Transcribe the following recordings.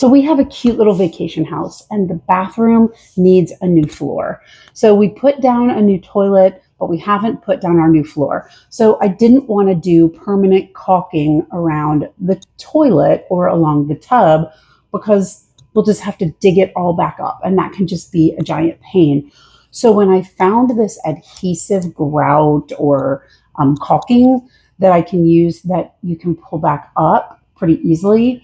So we have a cute little vacation house and the bathroom needs a new floor. So we put down a new toilet, but we haven't put down our new floor. So I didn't want to do permanent caulking around the toilet or along the tub because we'll just have to dig it all back up and that can just be a giant pain. So when I found this adhesive grout or caulking that I can use that you can pull back up pretty easily,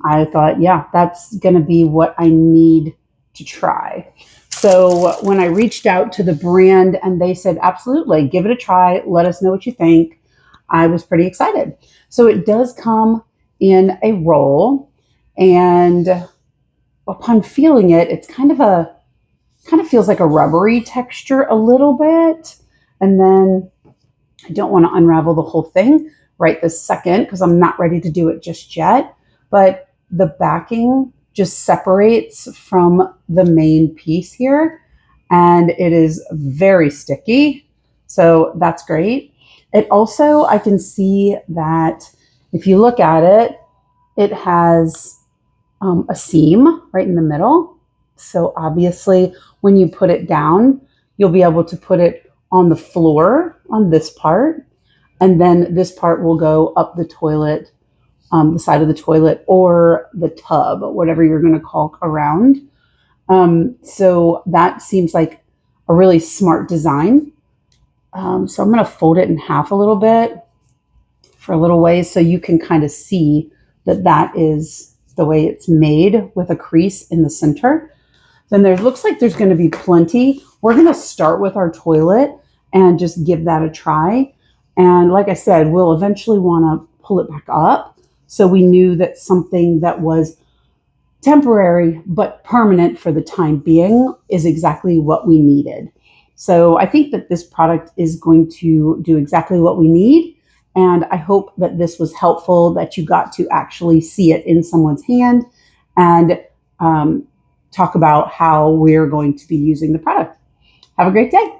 I thought, yeah, that's going to be what I need to try. So when I reached out to the brand and they said, absolutely, give it a try. Let us know what you think. I was pretty excited. So it does come in a roll, and upon feeling it, it's kind of feels like a rubbery texture a little bit. And then I don't want to unravel the whole thing right this second because I'm not ready to do it just yet. But the backing just separates from the main piece here and it is very sticky. So that's great. It also, I can see that if you look at it, it has a seam right in the middle. So obviously when you put it down, you'll be able to put it on the floor on this part. And then this part will go up the toilet, the side of the toilet or the tub, whatever you're going to caulk around. So that seems like a really smart design. So I'm going to fold it in half a little bit for a little ways so you can kind of see that that is the way it's made with a crease in the center. Then there looks like there's going to be plenty. We're going to start with our toilet and just give that a try. And like I said, we'll eventually want to pull it back up. So we knew that something that was temporary but permanent for the time being is exactly what we needed. So I think that this product is going to do exactly what we need. And I hope that this was helpful, that you got to actually see it in someone's hand and talk about how we're going to be using the product. Have a great day.